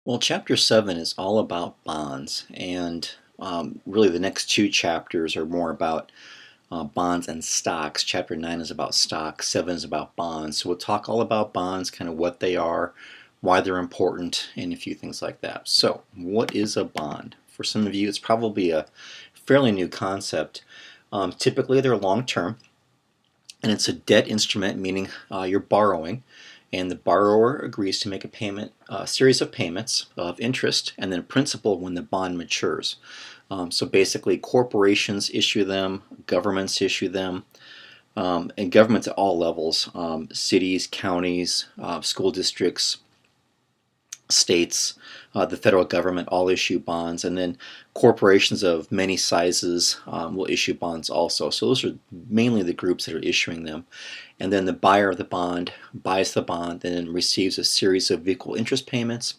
Well, Chapter 7 is all about bonds, and really the next two chapters are more about bonds and stocks. Chapter 9 is about stocks, 7 is about bonds. So we'll talk all about bonds, kind of what they are, why they're important, and a few things like that. So, what is a bond? For some of you, it's probably a fairly new concept. Typically, they're long term, and it's a debt instrument, meaning you're borrowing, and the borrower agrees to make a series of payments of interest and then principal when the bond matures. So basically, corporations issue them, governments issue them, and governments at all levels, cities, counties, school districts, states, the federal government all issue bonds, and then corporations of many sizes will issue bonds also. So those are mainly the groups that are issuing them. And then the buyer of the bond buys the bond and then receives a series of equal interest payments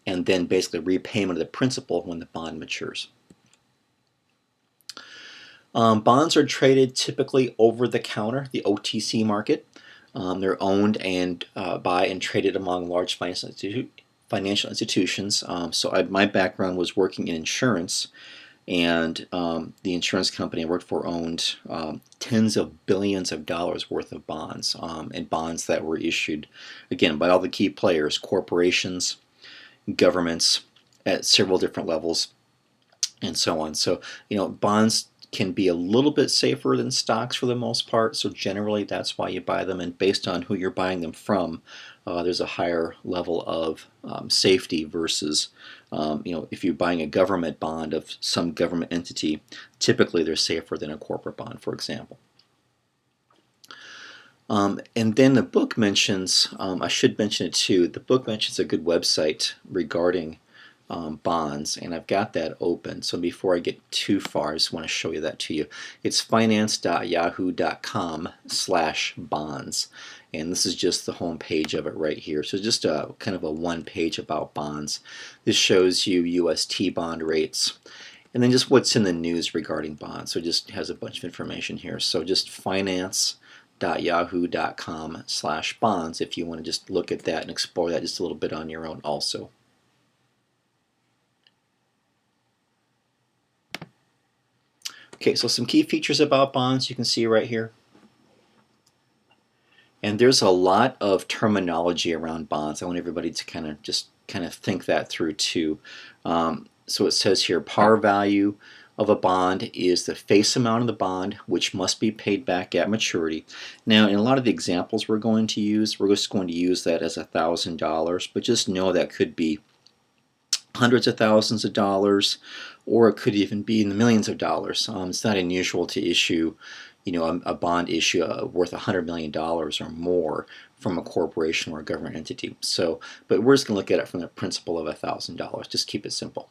and then basically repayment of the principal when the bond matures. Bonds are traded typically over the counter, the OTC market. They're owned and by and traded among large financial institutions. My background was working in insurance, and the insurance company I worked for owned tens of billions of dollars worth of bonds, and bonds that were issued, again, by all the key players, corporations, governments at several different levels, and so on. So, bonds can be a little bit safer than stocks for the most part. So generally, that's why you buy them, and based on who you're buying them from, there's a higher level of safety versus, if you're buying a government bond of some government entity, typically they're safer than a corporate bond, for example. And then the book mentions, I should mention it too, the book mentions a good website regarding bonds, and I've got that open. So before I get too far, I just want to show you that to you. It's finance.yahoo.com/bonds, and this is just the home page of it right here. So just a kind of a one page about bonds. This shows you UST bond rates, and then just what's in the news regarding bonds. So it just has a bunch of information here. So just finance.yahoo.com/bonds if you want to just look at that and explore that just a little bit on your own also. Okay, so some key features about bonds you can see right here. And there's a lot of terminology around bonds. I want everybody to kind of think that through too. So it says here, par value of a bond is the face amount of the bond, which must be paid back at maturity. Now, in a lot of the examples we're going to use, we're just going to use that as $1,000, but just know that could be hundreds of thousands of dollars, or it could even be in the millions of dollars. It's not unusual to issue, a bond issue worth $100 million or more from a corporation or a government entity. So, but we're just going to look at it from the principle of $1,000. Just keep it simple.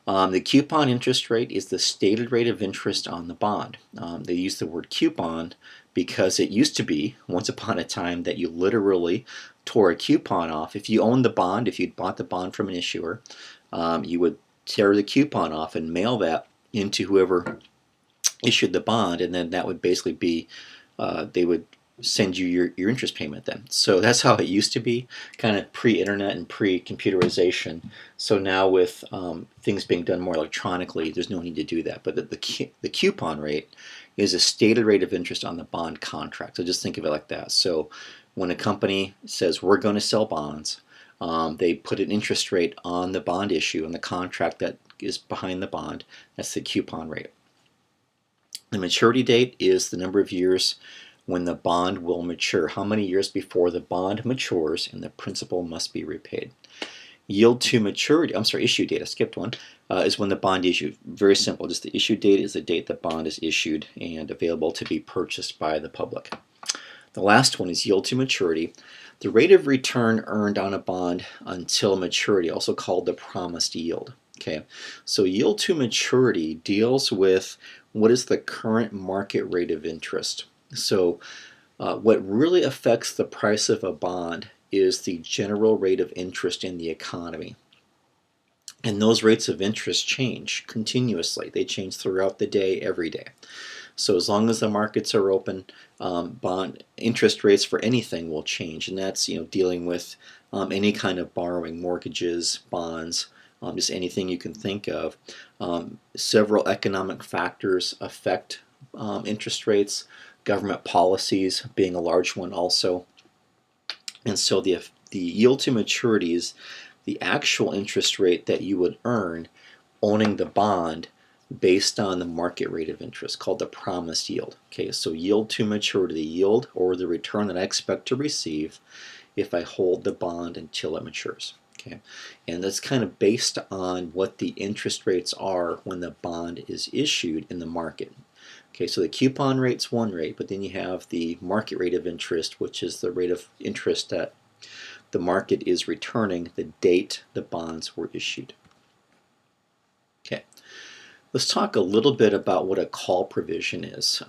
The coupon interest rate is the stated rate of interest on the bond. They use the word coupon because it used to be, once upon a time, that you literally tore a coupon off. If you owned the bond, if you'd bought the bond from an issuer, you would tear the coupon off and mail that into whoever issued the bond, and then that would basically be, they would send you your interest payment then. So that's how it used to be, kind of pre-internet and pre-computerization. So now with things being done more electronically, there's no need to do that. But the coupon rate is a stated rate of interest on the bond contract. So just think of it like that. So when a company says we're going to sell bonds, they put an interest rate on the bond issue and the contract that is behind the bond. That's the coupon rate. The maturity date is the number of years when the bond will mature. How many years before the bond matures and the principal must be repaid. Yield to maturity, issue date, I skipped one, is when the bond issued. Very simple, just the issue date is the date the bond is issued and available to be purchased by the public. The last one is yield to maturity. The rate of return earned on a bond until maturity, also called the promised yield. Okay, so yield to maturity deals with what is the current market rate of interest. So what really affects the price of a bond is the general rate of interest in the economy. And those rates of interest change continuously. They change throughout the day, every day. So as long as the markets are open, bond interest rates for anything will change, and that's dealing with any kind of borrowing, mortgages, bonds, just anything you can think of. Several economic factors affect interest rates, government policies being a large one also. And so the yield to maturity is the actual interest rate that you would earn owning the bond based on the market rate of interest, called the promised yield. Okay, so yield to maturity, the yield or the return that I expect to receive if I hold the bond until it matures. Okay, and that's kind of based on what the interest rates are when the bond is issued in the market. Okay, so the coupon rate's one rate, but then you have the market rate of interest, which is the rate of interest that the market is returning the date the bonds were issued. Okay, let's talk a little bit about what a call provision is.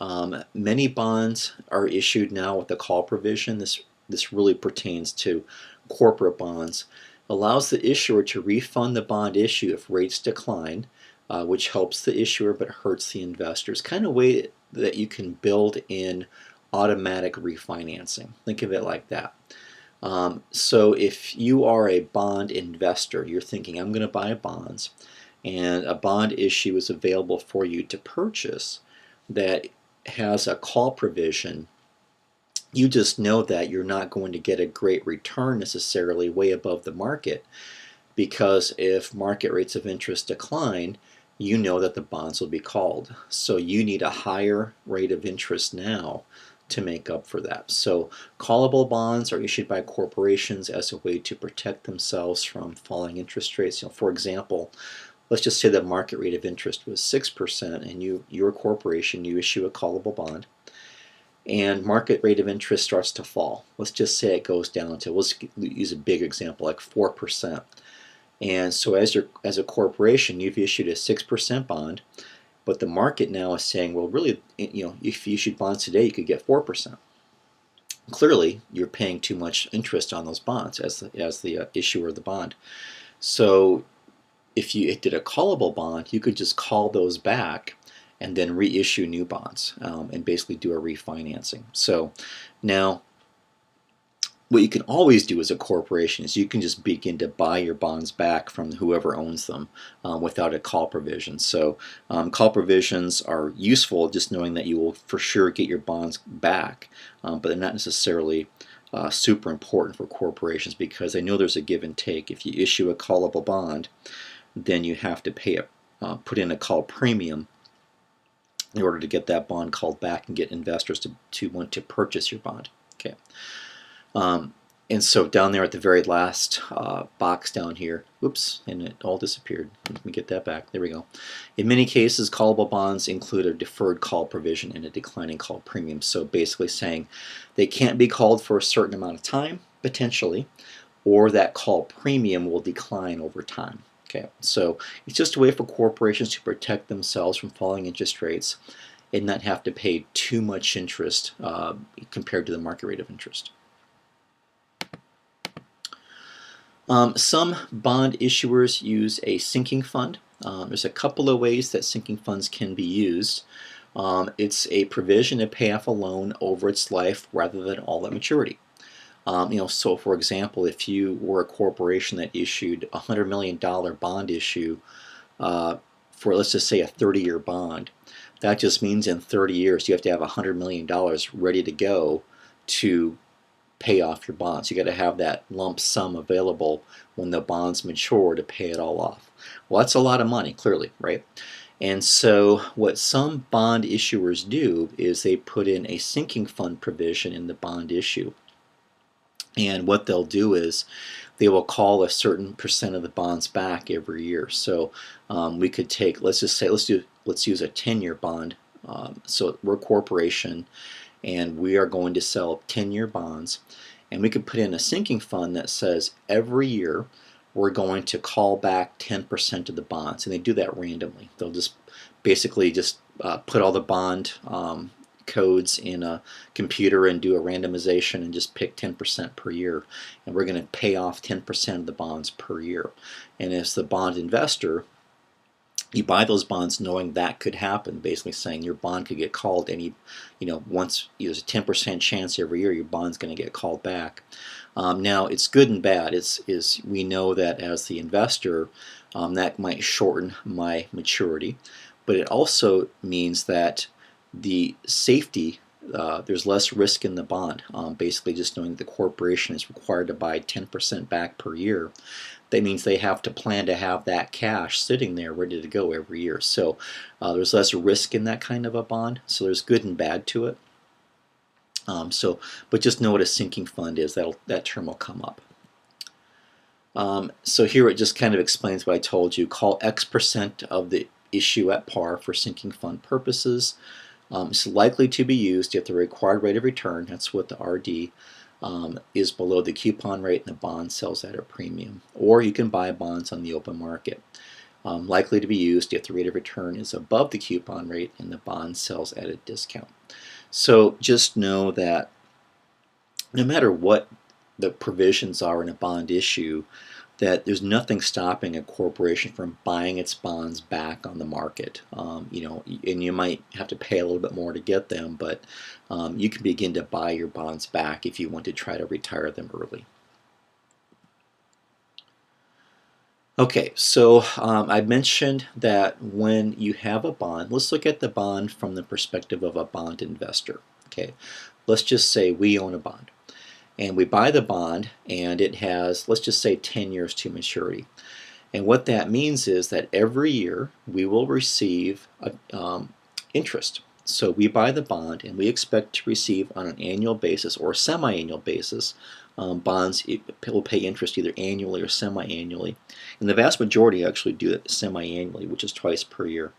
Many bonds are issued now with a call provision. This really pertains to corporate bonds. Allows the issuer to refund the bond issue if rates decline, which helps the issuer but hurts the investors. Kind of way that you can build in automatic refinancing. Think of it like that. So if you are a bond investor, you're thinking, I'm going to buy bonds, and a bond issue is available for you to purchase that has a call provision. You just know that you're not going to get a great return necessarily way above the market, because if market rates of interest decline, you know that the bonds will be called. So you need a higher rate of interest now to make up for that. So callable bonds are issued by corporations as a way to protect themselves from falling interest rates. For example, let's just say the market rate of interest was 6%, and you're a corporation, you issue a callable bond, and market rate of interest starts to fall. Let's just say it goes down to, let's use a big example, like 4%. And so as a corporation, you've issued a 6% bond, but the market now is saying, well, really, if you issued bonds today, you could get 4%. Clearly, you're paying too much interest on those bonds as the issuer of the bond. So if you did a callable bond, you could just call those back and then reissue new bonds and basically do a refinancing. So now, what you can always do as a corporation is you can just begin to buy your bonds back from whoever owns them without a call provision. So call provisions are useful, just knowing that you will for sure get your bonds back, but they're not necessarily super important for corporations, because they know there's a give and take. If you issue a callable bond, then you have to put in a call premium in order to get that bond called back and get investors to want to purchase your bond. Okay. And so down there at the very last box down here, oops, and it all disappeared. Let me get that back. There we go. In many cases, callable bonds include a deferred call provision and a declining call premium. So basically saying they can't be called for a certain amount of time, potentially, or that call premium will decline over time. Okay, so it's just a way for corporations to protect themselves from falling interest rates and not have to pay too much interest compared to the market rate of interest. Some bond issuers use a sinking fund. There's a couple of ways that sinking funds can be used. It's a provision to pay off a loan over its life rather than all at maturity. So for example, if you were a corporation that issued a $100 million bond issue for, let's just say, a 30-year bond, that just means in 30 years you have to have $100 million ready to go to pay off your bonds. You got to have that lump sum available when the bonds mature to pay it all off. Well, that's a lot of money, clearly, right? And so what some bond issuers do is they put in a sinking fund provision in the bond issue. And what they'll do is they will call a certain percent of the bonds back every year. So we could take, let's use a 10-year bond. So we're a corporation, and we are going to sell 10-year bonds, and we could put in a sinking fund that says every year we're going to call back 10% of the bonds, and they do that randomly. They'll just basically put all the bond codes in a computer and do a randomization and just pick 10% per year, and we're going to pay off 10% of the bonds per year. And as the bond investor, You buy those bonds knowing that could happen, basically saying your bond could get called any, once there's a 10% chance every year your bond's going to get called back. Now it's good and bad. We know that as the investor, that might shorten my maturity, but it also means that the safety, there's less risk in the bond. Basically, just knowing the corporation is required to buy 10% back per year, that means they have to plan to have that cash sitting there ready to go every year. So there's less risk in that kind of a bond. So there's good and bad to it. But just know what a sinking fund is. That term will come up. So here it just kind of explains what I told you. Call X% of the issue at par for sinking fund purposes. It's likely to be used if the required rate of return, that's what the RD, is below the coupon rate and the bond sells at a premium. Or you can buy bonds on the open market. Likely to be used if the rate of return is above the coupon rate and the bond sells at a discount. So just know that no matter what the provisions are in a bond issue, that there's nothing stopping a corporation from buying its bonds back on the market. And you might have to pay a little bit more to get them, but you can begin to buy your bonds back if you want to try to retire them early. Okay, so I mentioned that when you have a bond, let's look at the bond from the perspective of a bond investor. Okay, let's just say we own a bond. And we buy the bond, and it has, let's just say, 10 years to maturity. And what that means is that every year we will receive interest. So we buy the bond, and we expect to receive on an annual basis or semi-annual basis. Bonds will pay interest either annually or semi-annually. And the vast majority actually do it semi-annually, which is twice per year.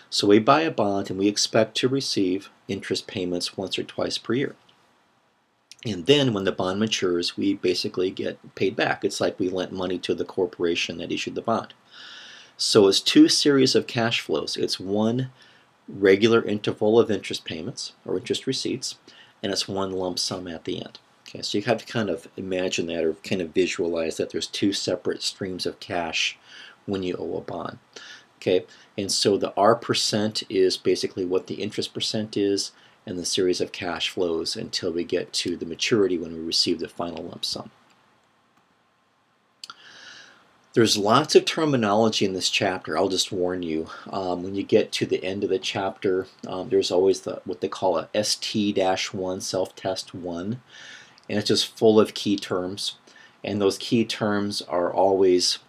So we buy a bond, and we expect to receive interest payments once or twice per year. And then when the bond matures, we basically get paid back. It's like we lent money to the corporation that issued the bond. So it's two series of cash flows. It's one regular interval of interest payments or interest receipts, and it's one lump sum at the end. Okay, so you have to kind of imagine that or kind of visualize that there's two separate streams of cash when you owe a bond. Okay, and so the R% is basically what the interest percent is, and the series of cash flows until we get to the maturity when we receive the final lump sum. There's lots of terminology in this chapter. I'll just warn you. When you get to the end of the chapter, there's always what they call a ST-1, self-test 1, and it's just full of key terms. And those key terms are always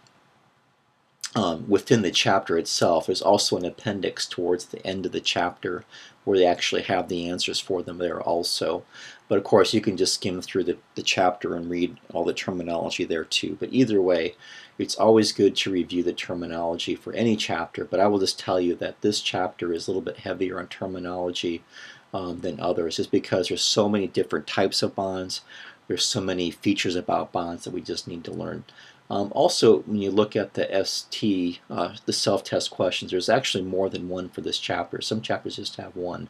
within the chapter itself. There's also an appendix towards the end of the chapter where they actually have the answers for them there also. But of course you can just skim through the chapter and read all the terminology there too. But either way, it's always good to review the terminology for any chapter, but I will just tell you that this chapter is a little bit heavier on terminology than others, just because there's so many different types of bonds. There's so many features about bonds that we just need to learn. Also, when you look at the ST, the self-test questions, there's actually more than one for this chapter. Some chapters just have one.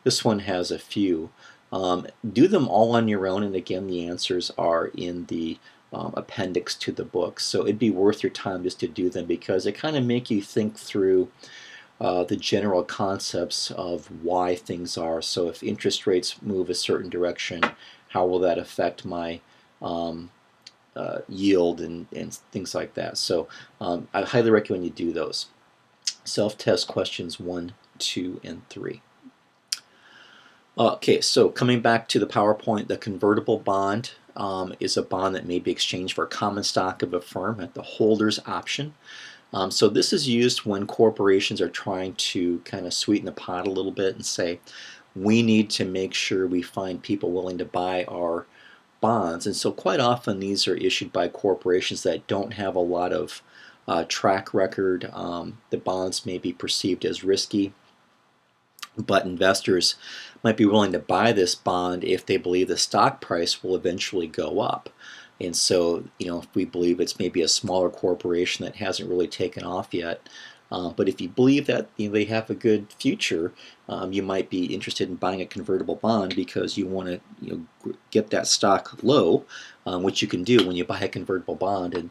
This one has a few. Do them all on your own, and again, the answers are in the appendix to the book. So it'd be worth your time just to do them because they kind of make you think through the general concepts of why things are. So if interest rates move a certain direction, how will that affect my yield and things like that. So I highly recommend you do those. Self-test questions 1, 2, and 3. Okay, so coming back to the PowerPoint, the convertible bond is a bond that may be exchanged for common stock of a firm at the holder's option. So this is used when corporations are trying to kind of sweeten the pot a little bit and say, we need to make sure we find people willing to buy our bonds. And so quite often these are issued by corporations that don't have a lot of track record. The bonds may be perceived as risky, but investors might be willing to buy this bond if they believe the stock price will eventually go up. And so, if we believe it's maybe a smaller corporation that hasn't really taken off yet, but if you believe that they have a good future, you might be interested in buying a convertible bond because you want to get that stock low, which you can do when you buy a convertible bond,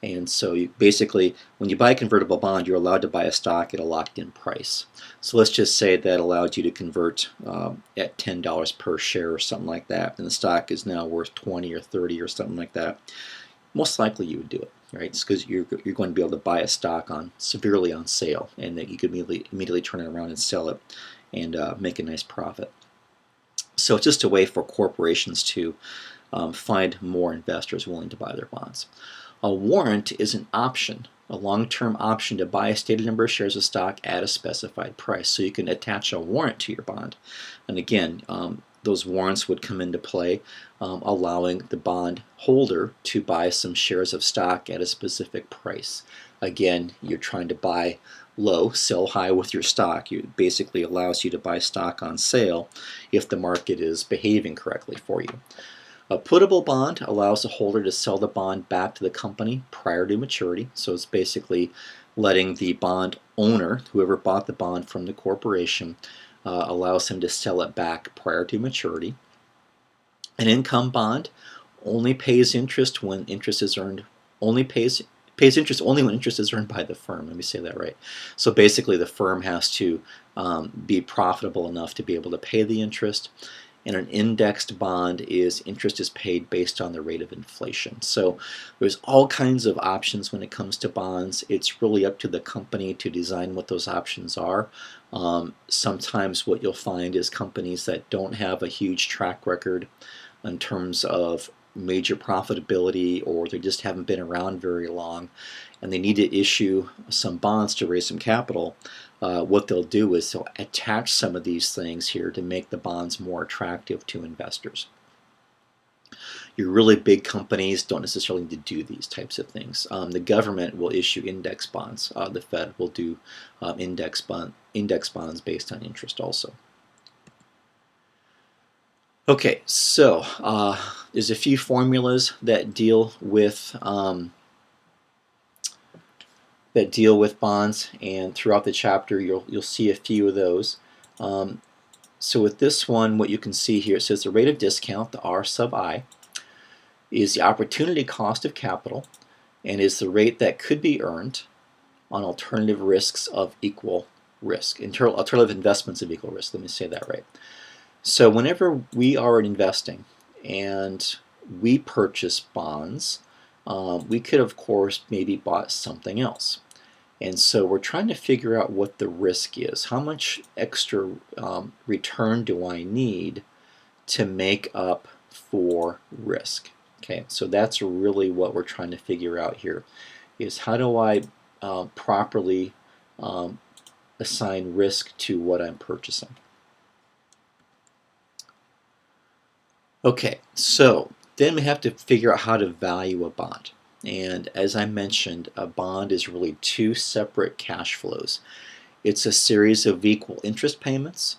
And so basically, when you buy a convertible bond, you're allowed to buy a stock at a locked-in price. So let's just say that allowed you to convert at $10 per share or something like that, and the stock is now worth 20 or 30 or something like that. Most likely you would do it, right? It's because you're going to be able to buy a stock severely on sale, and that you could immediately turn it around and sell it and make a nice profit. So it's just a way for corporations to find more investors willing to buy their bonds. A warrant is an option, a long-term option to buy a stated number of shares of stock at a specified price. So you can attach a warrant to your bond. And again, those warrants would come into play, allowing the bond holder to buy some shares of stock at a specific price. Again, you're trying to buy low, sell high with your stock. It basically allows you to buy stock on sale if the market is behaving correctly for you. A puttable bond allows the holder to sell the bond back to the company prior to maturity. So it's basically letting the bond owner, whoever bought the bond from the corporation, allows him to sell it back prior to maturity. An income bond only pays interest when interest is earned, pays interest only when interest is earned by the firm. Let me say that right. So basically the firm has to be profitable enough to be able to pay the interest. And an indexed bond is interest is paid based on the rate of inflation. So there's all kinds of options when it comes to bonds. It's really up to the company to design what those options are. Sometimes what you'll find is companies that don't have a huge track record in terms of major profitability, or they just haven't been around very long, and they need to issue some bonds to raise some capital. What they'll do is they'll attach some of these things here to make the bonds more attractive to investors. Your really big companies don't necessarily need to do these types of things. The government will issue index bonds. The Fed will do index bonds based on interest also. Okay, so there's a few formulas that deal with bonds, and throughout the chapter you'll see a few of those. So with this one, what you can see here, it says the rate of discount, the R sub I, is the opportunity cost of capital, and is the rate that could be earned on alternative risks of equal risk, alternative investments of equal risk. Let me say that right. So whenever we are investing and we purchase bonds, we could of course maybe bought something else. And so we're trying to figure out what the risk is. How much extra return do I need to make up for risk? Okay, so that's really what we're trying to figure out here, is how do I properly assign risk to what I'm purchasing. Okay, so then we have to figure out how to value a bond. And as I mentioned, a bond is really two separate cash flows. It's a series of equal interest payments,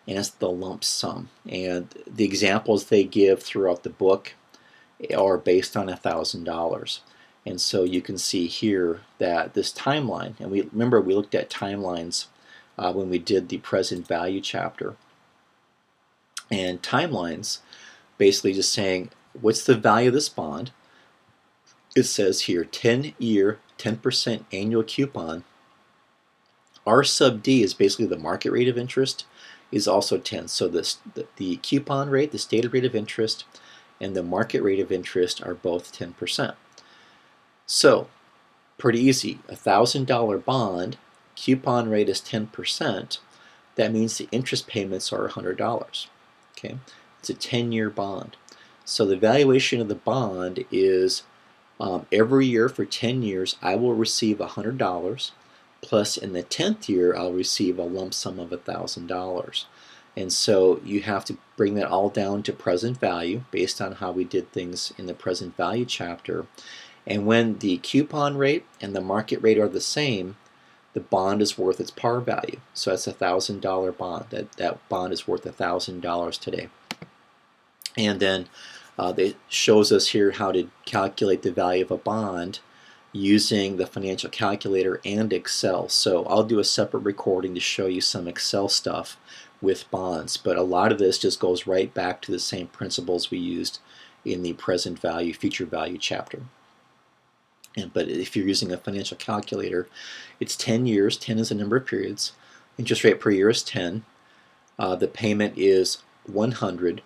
and it's the lump sum. And the examples they give throughout the book are based on $1,000. And so you can see here that this timeline, and remember we looked at timelines when we did the present value chapter. And timelines basically just saying, what's the value of this bond? It says here 10-year, 10% annual coupon. R sub D is basically the market rate of interest, is also 10. So the coupon rate, the stated rate of interest, and the market rate of interest are both 10%. So pretty easy. $1,000 bond, coupon rate is 10%. That means the interest payments are $100. Okay, it's a 10-year bond. So the valuation of the bond is every year for 10 years I will receive $100, plus in the 10th year I'll receive a lump sum of $1,000. And so you have to bring that all down to present value based on how we did things in the present value chapter. And when the coupon rate and the market rate are the same, the bond is worth its par value. So that's a $1,000 bond. That bond is worth $1,000 today. And then it shows us here how to calculate the value of a bond using the financial calculator and Excel. So I'll do a separate recording to show you some Excel stuff with bonds, but a lot of this just goes right back to the same principles we used in the present value, future value chapter. But if you're using a financial calculator, it's 10 years. 10 is the number of periods. Interest rate per year is 10. The payment is 100.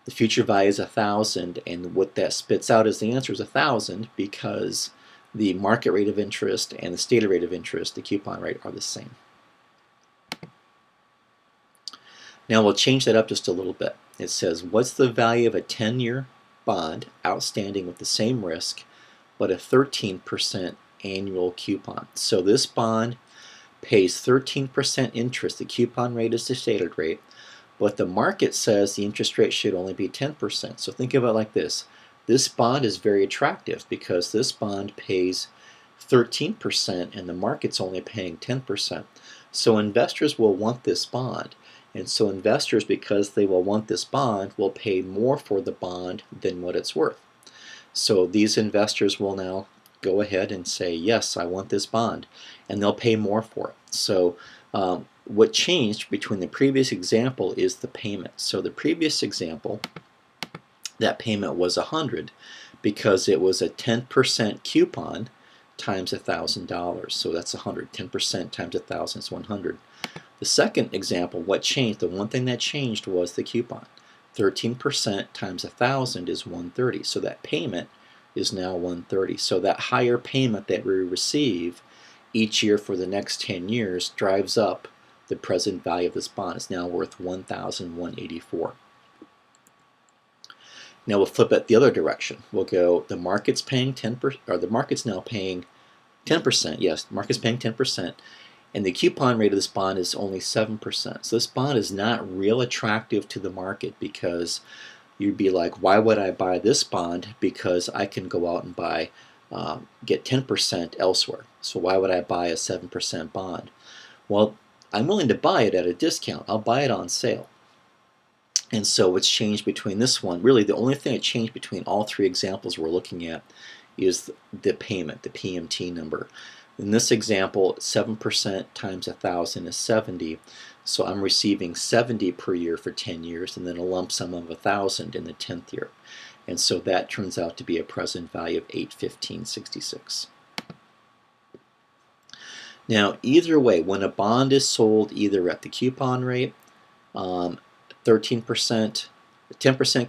The future value is 1,000, and what that spits out as the answer is 1,000 because the market rate of interest and the stated rate of interest, the coupon rate, are the same. Now we'll change that up just a little bit. It says, what's the value of a 10-year bond outstanding with the same risk but a 13% annual coupon? So this bond pays 13% interest. The coupon rate is the stated rate, but the market says the interest rate should only be 10%. So think of it like this. This bond is very attractive because this bond pays 13% and the market's only paying 10%. So investors will want this bond. And so investors, because they will want this bond, will pay more for the bond than what it's worth. So these investors will now go ahead and say, yes, I want this bond, and they'll pay more for it. So what changed between the previous example is the payment. So the previous example, that payment was 100 because it was a 10% coupon times $1,000. So that's 100. 10% times 1,000 is 100. The second example, what changed? The one thing that changed was the coupon. 13% times 1,000 is 130. So that payment is now 130. So that higher payment that we receive each year for the next 10 years drives up the present value of this bond. It's now worth 1,184. Now we'll flip it the other direction. We'll go, the market's paying 10%, or the market's now paying 10%. Yes, the market's paying 10%. And the coupon rate of this bond is only 7%. So this bond is not real attractive to the market because you'd be like, why would I buy this bond? Because I can go out and buy, get 10% elsewhere. So why would I buy a 7% bond? Well, I'm willing to buy it at a discount. I'll buy it on sale. And so what's changed between this one, really the only thing that changed between all three examples we're looking at is the payment, the PMT number. In this example, 7% times 1,000 is 70, so I'm receiving 70 per year for 10 years and then a lump sum of 1,000 in the 10th year. And so that turns out to be a present value of $815.66. Now either way, when a bond is sold either at the coupon rate, 13%, 10%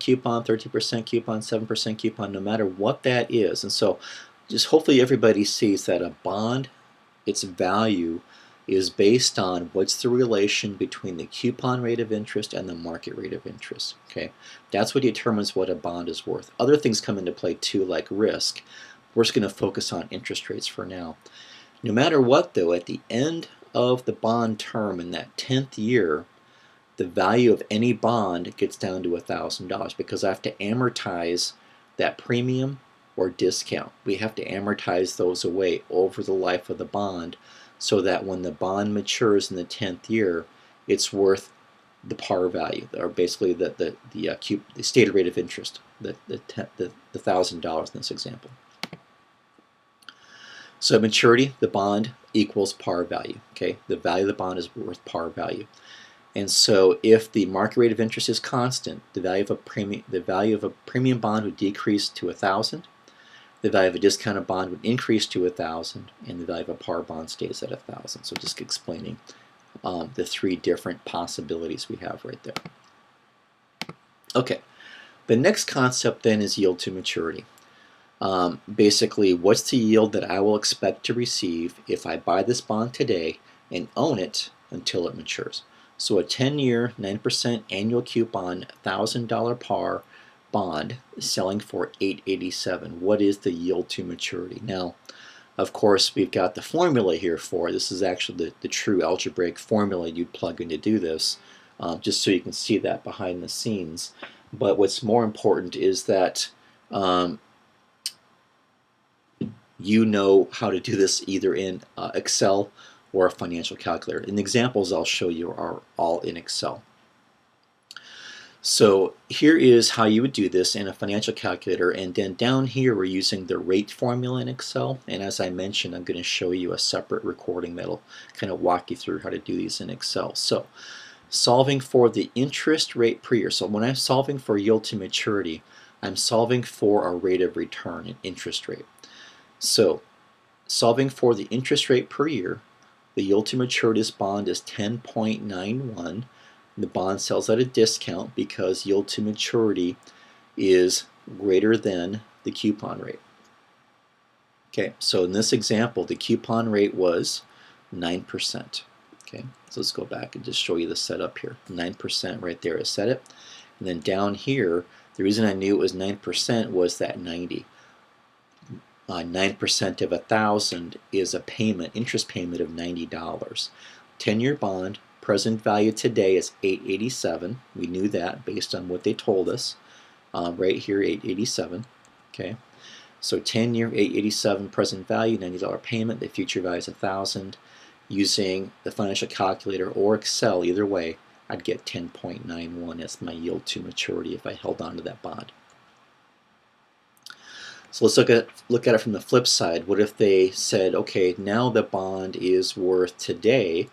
coupon, 13% coupon, 7% coupon, no matter what that is. And so just hopefully everybody sees that a bond, its value is based on what's the relation between the coupon rate of interest and the market rate of interest. Okay, that's what determines what a bond is worth. Other things come into play too, like risk. We're just going to focus on interest rates for now. No matter what though, at the end of the bond term in that 10th year, the value of any bond gets down to $1,000 because I have to amortize that premium or discount. We have to amortize those away over the life of the bond so that when the bond matures in the 10th year, it's worth the par value, or basically the stated rate of interest, the $1,000 in this example. So at maturity, the bond equals par value. Okay, the value of the bond is worth par value. And so if the market rate of interest is constant, the value of a premium bond would decrease to 1,000. The value of a discounted bond would increase to 1,000, and the value of a par bond stays at 1,000. So just explaining the three different possibilities we have right there. Okay, the next concept then is yield to maturity. Basically, what's the yield that I will expect to receive if I buy this bond today and own it until it matures? So a 10-year, 9% annual coupon, $1,000 par bond selling for $887. What is the yield to maturity? Now, of course, we've got the formula here for it. This is actually the true algebraic formula you'd plug in to do this, just so you can see that behind the scenes. But what's more important is that you know how to do this either in Excel or a financial calculator. And the examples I'll show you are all in Excel. So here is how you would do this in a financial calculator, and then down here we're using the rate formula in Excel, and as I mentioned, I'm going to show you a separate recording that'll kind of walk you through how to do these in Excel. So solving for the interest rate per year. So when I'm solving for yield to maturity, I'm solving for a rate of return, an interest rate. So solving for the interest rate per year, the yield to maturity of this bond is 10.91. The bond sells at a discount because yield to maturity is greater than the coupon rate. Okay, so in this example, the coupon rate was 9%. Okay, so let's go back and just show you the setup here. 9% right there is set it. And then down here, the reason I knew it was 9% was that 90. 9% of 1,000 is a payment, interest payment of $90. 10-year bond, present value today is $887. We knew that based on what they told us. Right here, $887. Okay, so 10-year, $887 present value, $90 payment. The future value is 1,000. Using the financial calculator or Excel, either way, I'd get 10.91 as my yield to maturity if I held on to that bond. So let's look at it from the flip side. What if they said, okay, now the bond is worth today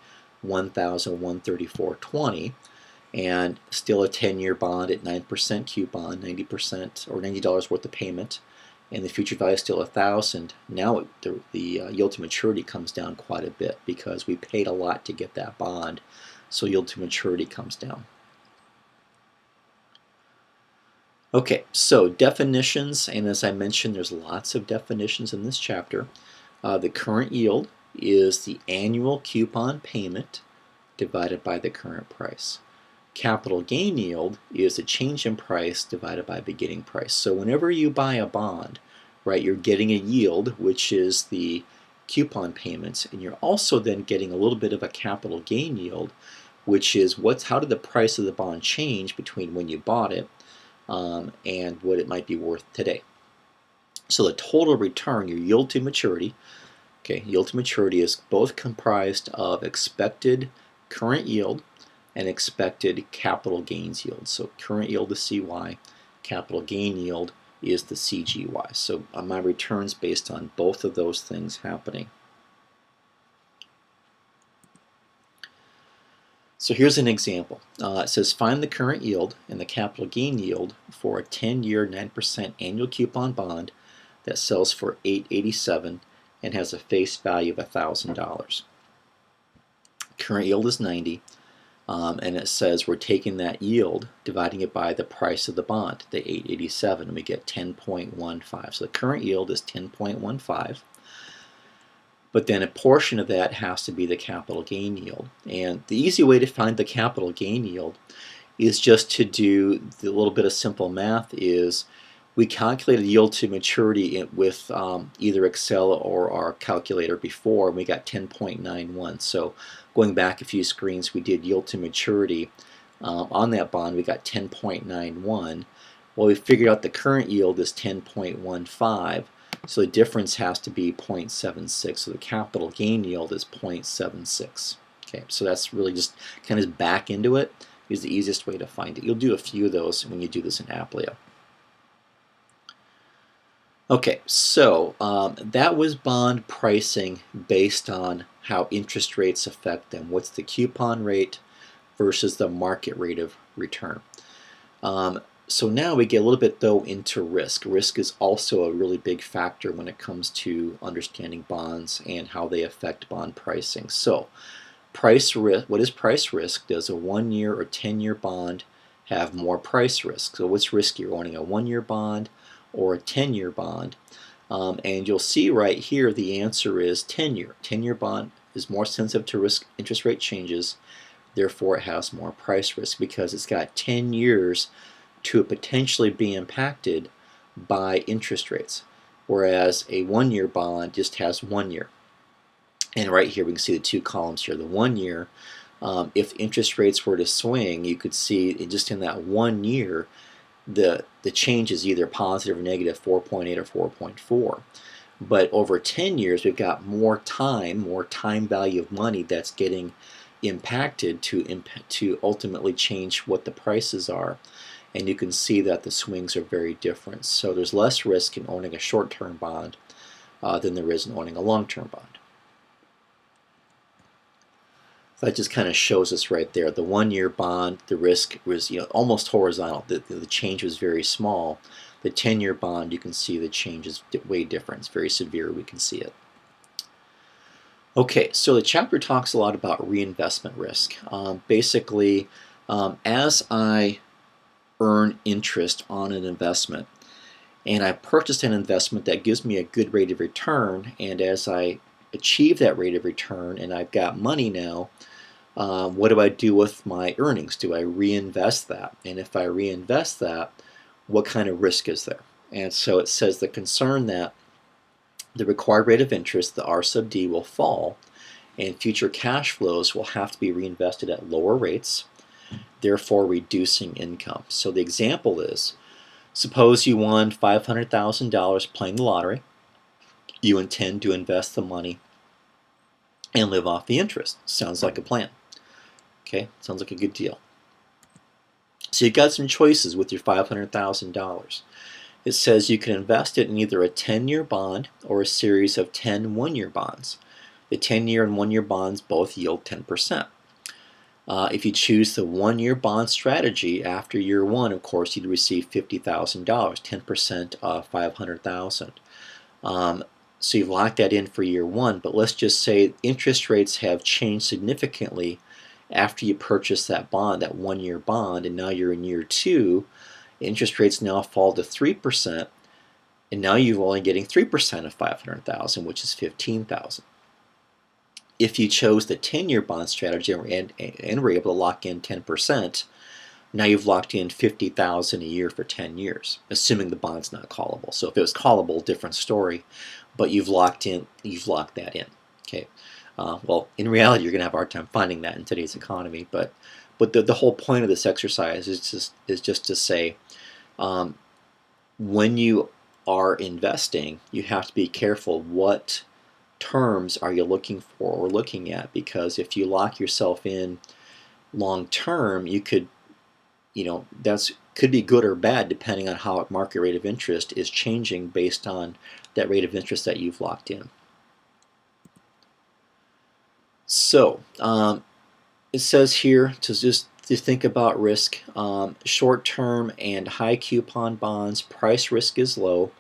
$1,134.20, and still a 10-year bond at 9% coupon, 90% or $90 worth of payment, and the future value is still 1,000. Now the yield to maturity comes down quite a bit because we paid a lot to get that bond, so yield to maturity comes down. Okay, so definitions, and as I mentioned, there's lots of definitions in this chapter. The current yield is the annual coupon payment divided by the current price. Capital gain yield is the change in price divided by beginning price. So whenever you buy a bond, right, you're getting a yield, which is the coupon payments, and you're also then getting a little bit of a capital gain yield, which is how did the price of the bond change between when you bought it and what it might be worth today. So the total return, your yield to maturity, okay, yield to maturity is both comprised of expected current yield and expected capital gains yield. So current yield is CY, capital gain yield is the CGY. So my return's based on both of those things happening. So here's an example. It says find the current yield and the capital gain yield for a 10-year 9% annual coupon bond that sells for $887 and has a face value of $1,000. Current yield is 90, and it says we're taking that yield, dividing it by the price of the bond, the $887, and we get 10.15. So the current yield is 10.15. But then a portion of that has to be the capital gain yield. And the easy way to find the capital gain yield is just to do the little bit of simple math is we calculated yield to maturity with either Excel or our calculator before, and we got 10.91. So going back a few screens, we did yield to maturity on that bond. We got 10.91. Well, we figured out the current yield is 10.15. So the difference has to be 0.76. So the capital gain yield is 0.76. Okay, so that's really just kind of back into it is the easiest way to find it. You'll do a few of those when you do this in Applio. Okay, so that was bond pricing based on how interest rates affect them. What's the coupon rate versus the market rate of return? So now we get a little bit though into risk. Risk is also a really big factor when it comes to understanding bonds and how they affect bond pricing. So price risk, what is price risk? Does a 1-year or 10-year bond have more price risk? So what's riskier, owning a 1-year bond or a 10-year bond? And you'll see right here the answer is 10-year. 10-year bond is more sensitive to risk interest rate changes, therefore it has more price risk because it's got 10 years to potentially be impacted by interest rates, whereas a 1-year bond just has 1 year. And right here we can see the two columns here. The 1 year, if interest rates were to swing, you could see just in that 1 year the change is either positive or negative, 4.8 or 4.4. But over 10 years we've got more time value of money that's getting impacted to ultimately change what the prices are. And you can see that the swings are very different. So there's less risk in owning a short-term bond than there is in owning a long-term bond. So that just kind of shows us right there. The 1-year bond, the risk was almost horizontal. The change was very small. The 10-year bond, you can see the change is way different. It's very severe. We can see it. Okay, so the chapter talks a lot about reinvestment risk. Basically, as I earn interest on an investment, and I purchased an investment that gives me a good rate of return, and as I achieve that rate of return and I've got money now, what do I do with my earnings? Do I reinvest that? And if I reinvest that, what kind of risk is there? And so it says the concern that the required rate of interest, the R sub D, will fall, and future cash flows will have to be reinvested at lower rates, therefore reducing income. So the example is, suppose you won $500,000 playing the lottery. You intend to invest the money and live off the interest. Sounds like a plan. Okay, sounds like a good deal. So you've got some choices with your $500,000. It says you can invest it in either a 10-year bond or a series of 10 one-year bonds. The 10-year and one-year bonds both yield 10%. If you choose the one-year bond strategy, after year one, of course, you'd receive $50,000, 10% of $500,000. So you've locked that in for year one, but let's just say interest rates have changed significantly after you purchase that bond, that one-year bond, and now you're in year two. Interest rates now fall to 3%, and now you're only getting 3% of $500,000, which is $15,000. If you chose the 10-year bond strategy and were able to lock in 10%, now you've locked in $50,000 a year for 10 years, assuming the bond's not callable. So if it was callable, different story, but you've locked that in. Okay. Well, in reality, you're going to have a hard time finding that in today's economy, but the whole point of this exercise is just to say, when you are investing, you have to be careful what terms are you looking for or looking at, because if you lock yourself in long term, you could, that's could be good or bad depending on how market rate of interest is changing based on that rate of interest that you've locked in. So it says here to think about risk. Short-term and high coupon bonds, price risk is low,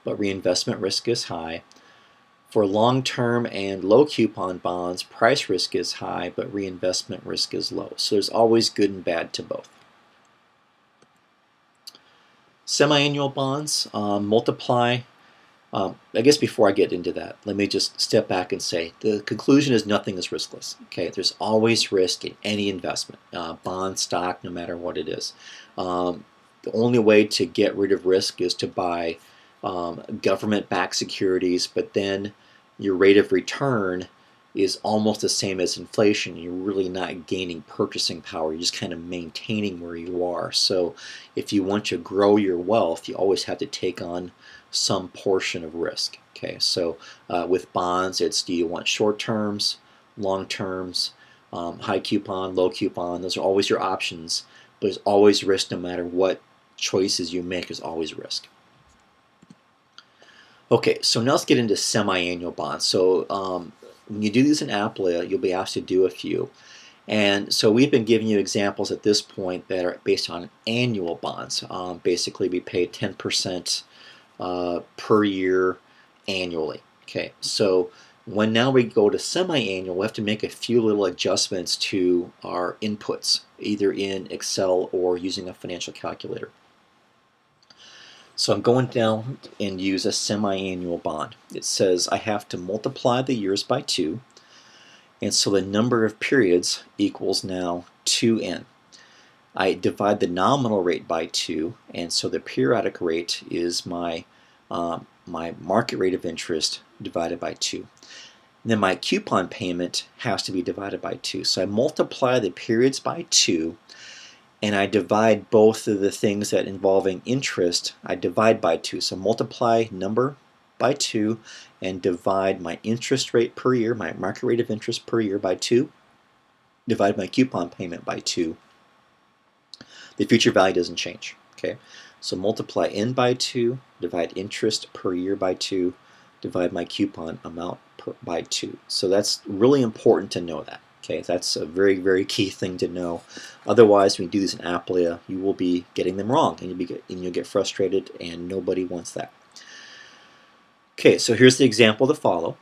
but reinvestment risk is high. For long-term and low coupon bonds, price risk is high, but reinvestment risk is low. So there's always good and bad to both. Semi-annual bonds, multiply. I guess before I get into that, let me just step back and say the conclusion is nothing is riskless. Okay, there's always risk in any investment, bond, stock, no matter what it is. The only way to get rid of risk is to buy government-backed securities, but then your rate of return is almost the same as inflation. You're really not gaining purchasing power. You're just kind of maintaining where you are. So if you want to grow your wealth, you always have to take on some portion of risk. Okay, so with bonds, it's do you want short terms, long terms, high coupon, low coupon. Those are always your options, but there's always risk no matter what choices you make. There's always risk. Okay, so now let's get into semi-annual bonds. So when you do these in APLIA, you'll be asked to do a few. And so we've been giving you examples at this point that are based on annual bonds. Basically, we pay 10% per year annually. Okay, so when now we go to semi-annual, we have to make a few little adjustments to our inputs, either in Excel or using a financial calculator. So I'm going down and use a semi-annual bond. It says I have to multiply the years by 2, and so the number of periods equals now 2n. I divide the nominal rate by 2, and so the periodic rate is my market rate of interest divided by 2. And then my coupon payment has to be divided by 2. So I multiply the periods by 2, and I divide both of the things that involving interest, I divide by 2. So multiply number by 2 and divide my interest rate per year, my market rate of interest per year by 2, divide my coupon payment by 2. The future value doesn't change. Okay, so multiply n by 2, divide interest per year by 2, divide my coupon amount by 2. So that's really important to know that. Okay, that's a very, very key thing to know. Otherwise, when you do this in Aplia, you will be getting them wrong, and you'll get frustrated, and nobody wants that. Okay, so here's the example to follow.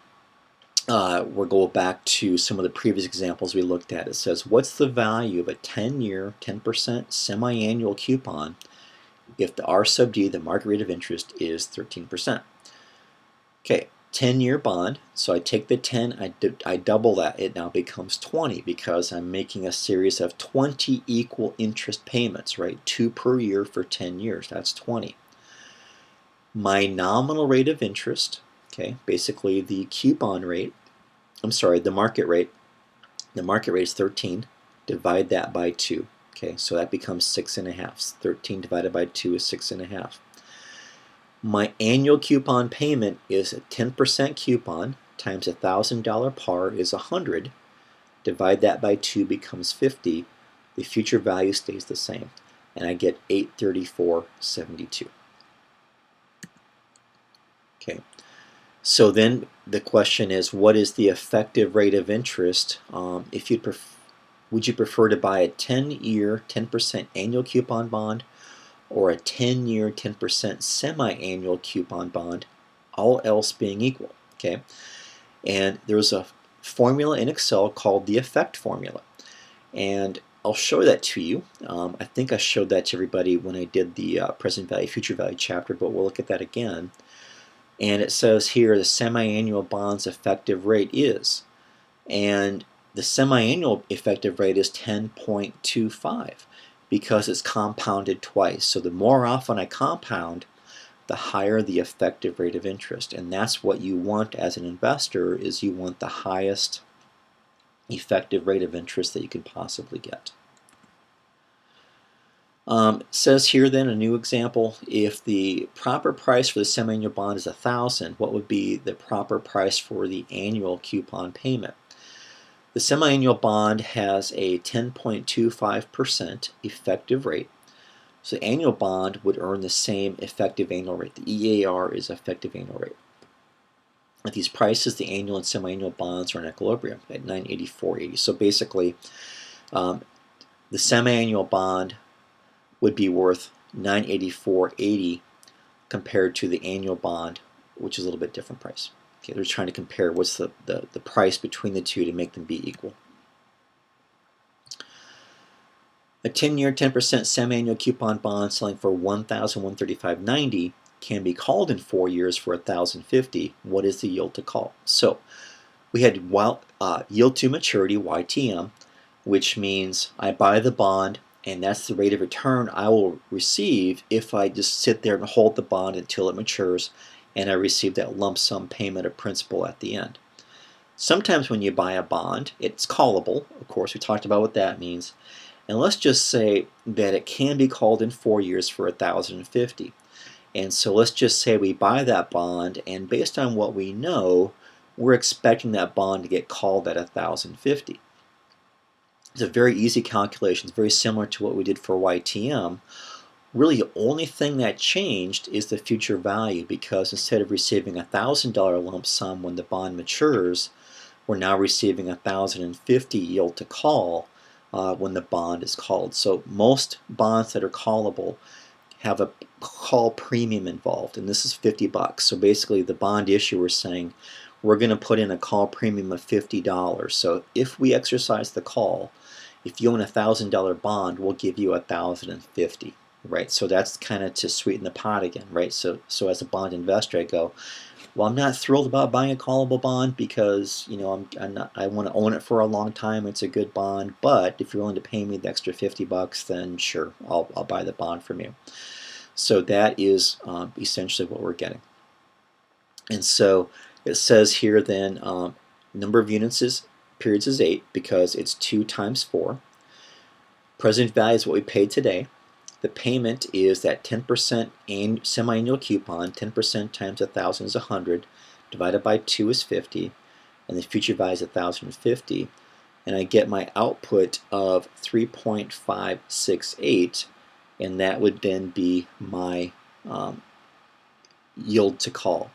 We'll go back to some of the previous examples we looked at. It says, what's the value of a 10-year, 10% semi-annual coupon if the R sub D, the market rate of interest, is 13%? Okay, 10-year bond, so I take the 10, I double that, it now becomes 20 because I'm making a series of 20 equal interest payments, right? 2 per year for 10 years, that's 20. My nominal rate of interest, okay, basically the coupon rate, the market rate is 13, divide that by 2, okay, so that becomes 6.5. 13 divided by 2 is 6.5. My annual coupon payment is a 10% coupon times $1,000 par is 100. Divide that by 2 becomes 50. The future value stays the same, and I get $834.72. Okay, so then the question is, what is the effective rate of interest? Would you prefer to buy a 10-year 10% annual coupon bond, or a 10-year 10% semi-annual coupon bond, all else being equal? Okay, and there's a formula in Excel called the effect formula, and I'll show that to you. I think I showed that to everybody when I did the present value, future value chapter, but we'll look at that again. And it says here the semi-annual bond's effective rate is, and the semi-annual effective rate is 10.25 because it's compounded twice. So the more often I compound, the higher the effective rate of interest. And that's what you want as an investor, is you want the highest effective rate of interest that you can possibly get. It says here then a new example, if the proper price for the semi-annual bond is $1,000, what would be the proper price for the annual coupon payment? The semi-annual bond has a 10.25% effective rate, so the annual bond would earn the same effective annual rate. The EAR is effective annual rate. At these prices, the annual and semi-annual bonds are in equilibrium at 984.80. So basically, the semi-annual bond would be worth 984.80 compared to the annual bond, which is a little bit different price. Okay, they're trying to compare what's the price between the two to make them be equal. A 10-year 10% semi-annual coupon bond selling for $1,135.90 can be called in 4 years for $1,050. What is the yield to call? So we had yield to maturity, YTM, which means I buy the bond, and that's the rate of return I will receive if I just sit there and hold the bond until it matures and I receive that lump sum payment of principal at the end. Sometimes when you buy a bond, it's callable. Of course, we talked about what that means. And let's just say that it can be called in 4 years for $1,050. And so let's just say we buy that bond, and based on what we know, we're expecting that bond to get called at $1,050. It's a very easy calculation. It's very similar to what we did for YTM. Really, the only thing that changed is the future value, because instead of receiving a $1,000 lump sum when the bond matures, we're now receiving a $1,050 yield to call when the bond is called. So most bonds that are callable have a call premium involved, and this is $50. So basically, the bond issuer is saying, we're going to put in a call premium of $50. So if we exercise the call, if you own a $1,000 bond, we'll give you $1,050, right? So that's kind of to sweeten the pot again, right? So as a bond investor, I go, well, I'm not thrilled about buying a callable bond because, you know, I want to own it for a long time. It's a good bond, but if you're willing to pay me the extra $50, then sure, I'll buy the bond from you. So that is essentially what we're getting. And so it says here then number of periods is 8 because it's 2 times 4. Present value is what we paid today. The payment is that 10% semi-annual coupon. 10% times 1,000 is 100. Divided by 2 is 50. And the future value is 1,050. And I get my output of 3.568. And that would then be my yield to call.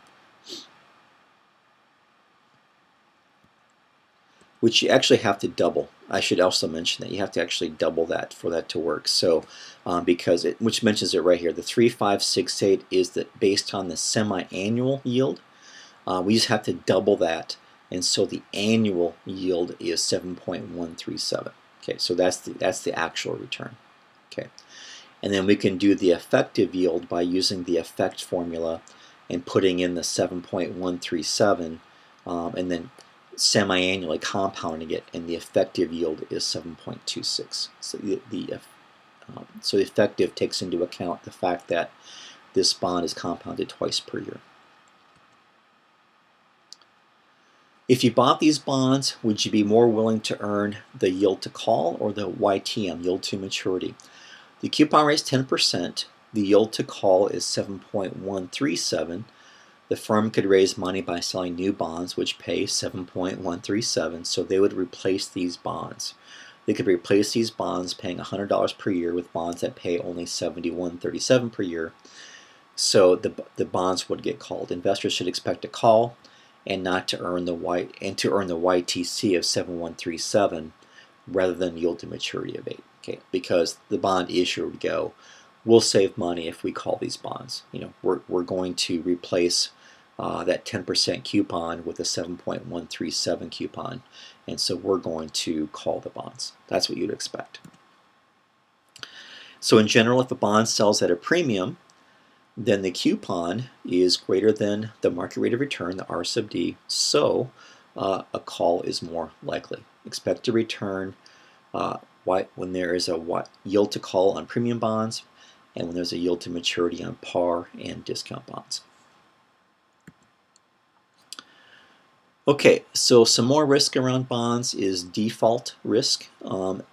which you actually have to double. I should also mention that you have to actually double that for that to work. So because which mentions it right here, the 3568 is based on the semi-annual yield. We just have to double that, and so the annual yield is 7.137. Okay, so that's the actual return. Okay, and then we can do the effective yield by using the effect formula and putting in the 7.137, and then semi-annually compounding it, and the effective yield is 7.26. So so the effective takes into account the fact that this bond is compounded twice per year. If you bought these bonds, would you be more willing to earn the yield to call or the YTM, yield to maturity? The coupon rate is 10%. The yield to call is 7.137. The firm could raise money by selling new bonds, which pay 7.137, so they would replace these bonds. They could replace these bonds paying $100 per year with bonds that pay only $71.37 per year. So the bonds would get called. Investors should expect a call and not to earn the YTC of 7137 rather than yield to maturity of 8. Okay, because the bond issuer would go, we'll save money if we call these bonds. We're going to replace that 10% coupon with a 7.137 coupon, and so we're going to call the bonds. That's what you'd expect. So in general, if a bond sells at a premium, then the coupon is greater than the market rate of return, the R sub D, so a call is more likely. Expect a return when there is a yield to call on premium bonds and when there's a yield to maturity on par and discount bonds. Okay, so some more risk around bonds is default risk.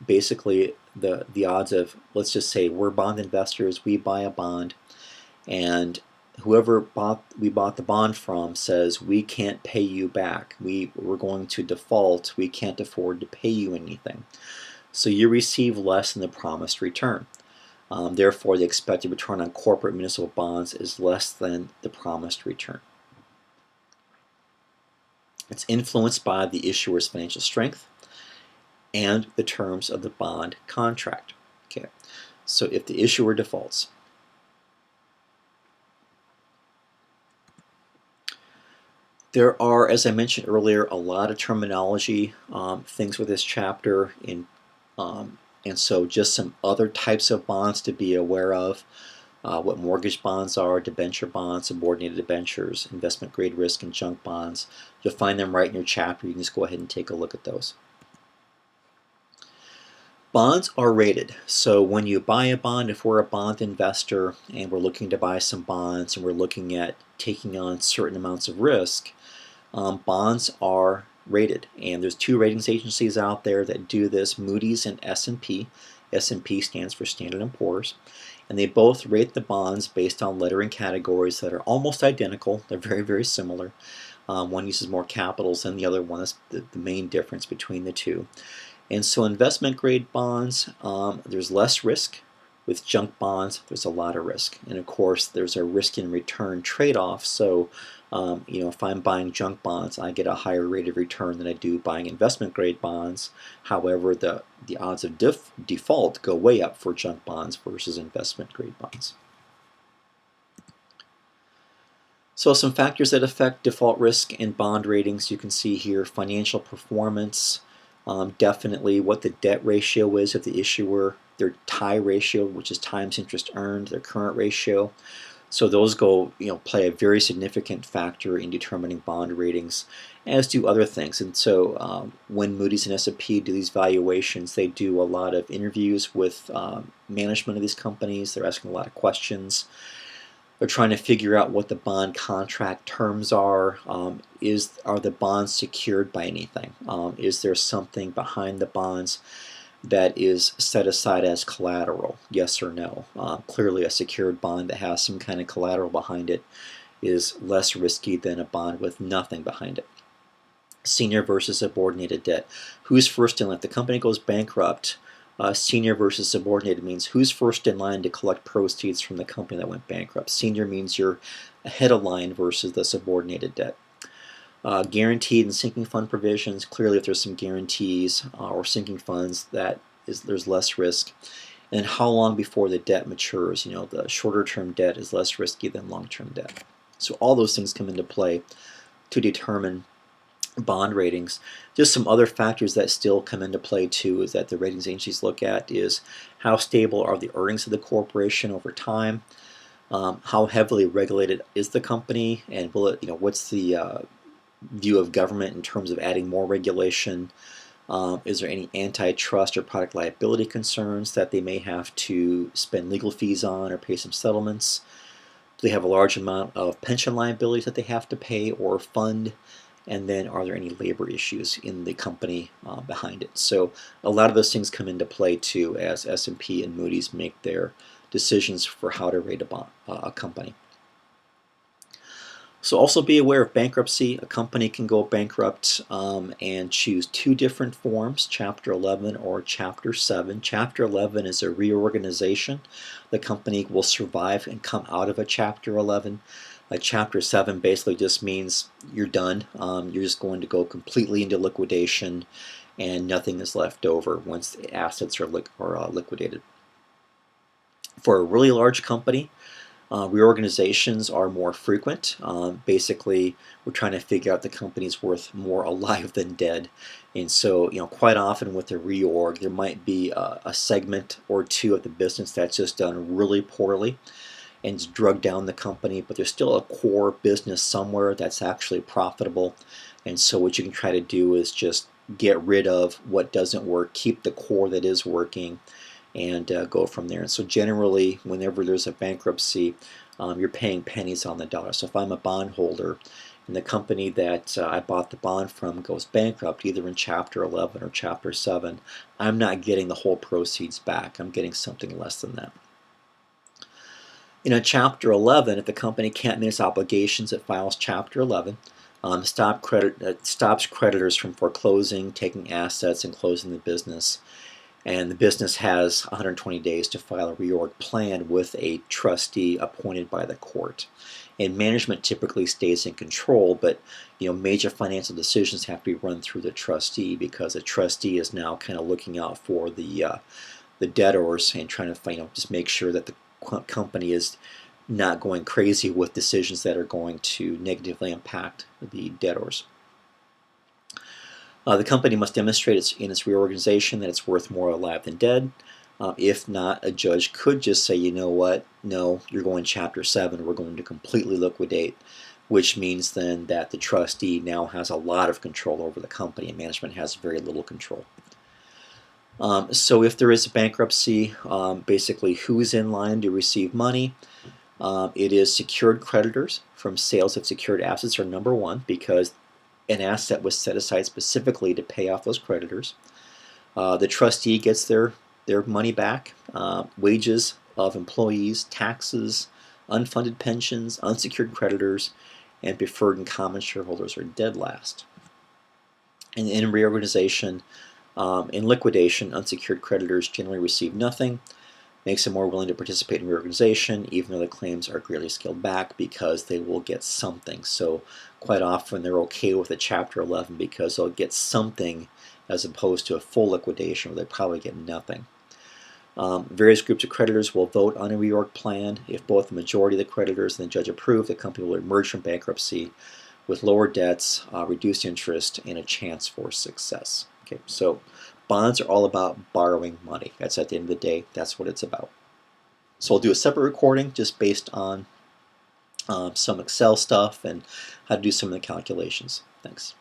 Basically, the odds of, let's just say we're bond investors, we buy a bond, and whoever we bought the bond from says we can't pay you back. We're going to default. We can't afford to pay you anything. So you receive less than the promised return. Therefore, the expected return on corporate municipal bonds is less than the promised return. It's influenced by the issuer's financial strength and the terms of the bond contract. Okay, so if the issuer defaults, there are, as I mentioned earlier, a lot of terminology, things with this chapter, and so just some other types of bonds to be aware of. What mortgage bonds are, debenture bonds, subordinated debentures, investment grade risk, and junk bonds. You'll find them right in your chapter. You can just go ahead and take a look at those. Bonds are rated. So when you buy a bond, if we're a bond investor and we're looking to buy some bonds and we're looking at taking on certain amounts of risk, bonds are rated. And there's two ratings agencies out there that do this, Moody's and S&P. S&P stands for Standard & Poor's. And they both rate the bonds based on lettering categories that are almost identical. They're very, very similar. One uses more capitals than the other one. That's the main difference between the two. And so investment grade bonds, there's less risk. With junk bonds, there's a lot of risk. And of course, there's a risk and return trade-off. So if I'm buying junk bonds, I get a higher rate of return than I do buying investment grade bonds. However, the odds of default go way up for junk bonds versus investment grade bonds. So some factors that affect default risk and bond ratings you can see here: financial performance, definitely what the debt ratio is of the issuer, their tie ratio, which is times interest earned, their current ratio. So those play a very significant factor in determining bond ratings, as do other things. And so when Moody's and S&P do these valuations, they do a lot of interviews with management of these companies. They're asking a lot of questions. They're trying to figure out what the bond contract terms are. Are the bonds secured by anything? Is there something behind the bonds that is set aside as collateral? Yes or no? Clearly a secured bond that has some kind of collateral behind it is less risky than a bond with nothing behind it. Senior versus subordinated debt. Who's first in line? If the company goes bankrupt, senior versus subordinated means who's first in line to collect proceeds from the company that went bankrupt. Senior means you're ahead of line versus the subordinated debt. Guaranteed and sinking fund provisions. Clearly, if there's some guarantees or sinking funds, there's less risk. And how long before the debt matures? The shorter term debt is less risky than long term debt. So all those things come into play to determine bond ratings. Just some other factors that still come into play too is that the ratings agencies look at is how stable are the earnings of the corporation over time, how heavily regulated is the company, and will it, what's the view of government in terms of adding more regulation. Is there any antitrust or product liability concerns that they may have to spend legal fees on or pay some settlements? Do they have a large amount of pension liabilities that they have to pay or fund? And then are there any labor issues in the company behind it? So a lot of those things come into play too as S&P and Moody's make their decisions for how to rate a company. So also be aware of bankruptcy. A company can go bankrupt and choose two different forms, Chapter 11 or Chapter 7. Chapter 11 is a reorganization. The company will survive and come out of a Chapter 11. Chapter 7 basically just means you're done. You're just going to go completely into liquidation and nothing is left over once the assets are liquidated. For a really large company, reorganizations are more frequent. Basically, we're trying to figure out the company's worth more alive than dead. And so, quite often with a reorg, there might be a segment or two of the business that's just done really poorly and it's drugged down the company, but there's still a core business somewhere that's actually profitable. And so what you can try to do is just get rid of what doesn't work, keep the core that is working, and go from there. And so generally, whenever there's a bankruptcy, you're paying pennies on the dollar. So if I'm a bondholder and the company that I bought the bond from goes bankrupt, either in Chapter 11 or Chapter 7, I'm not getting the whole proceeds back. I'm getting something less than that. In a Chapter 11, if the company can't meet its obligations, it files Chapter 11. Stops creditors from foreclosing, taking assets, and closing the business. And the business has 120 days to file a reorg plan with a trustee appointed by the court. And management typically stays in control, but major financial decisions have to be run through the trustee because a trustee is now kind of looking out for the debtors and trying to just make sure that the company is not going crazy with decisions that are going to negatively impact the debtors. The company must demonstrate in its reorganization that it's worth more alive than dead. If not, a judge could just say, you know what, no, you're going Chapter 7, we're going to completely liquidate, which means then that the trustee now has a lot of control over the company and management has very little control. So if there is a bankruptcy, basically who's in line to receive money? It is secured creditors from sales of secured assets are number one because an asset was set aside specifically to pay off those creditors. The trustee gets their money back, wages of employees, taxes, unfunded pensions, unsecured creditors, and preferred and common shareholders are dead last. And in reorganization, in liquidation, unsecured creditors generally receive nothing, makes them more willing to participate in reorganization even though the claims are greatly scaled back because they will get something. So quite often they're okay with a Chapter 11 because they'll get something as opposed to a full liquidation where they probably get nothing. Various groups of creditors will vote on a reorg plan. If both the majority of the creditors and the judge approve, the company will emerge from bankruptcy with lower debts, reduced interest, and a chance for success. Okay, so bonds are all about borrowing money. That's at the end of the day, that's what it's about. So I'll do a separate recording just based on some Excel stuff and how to do some of the calculations. Thanks.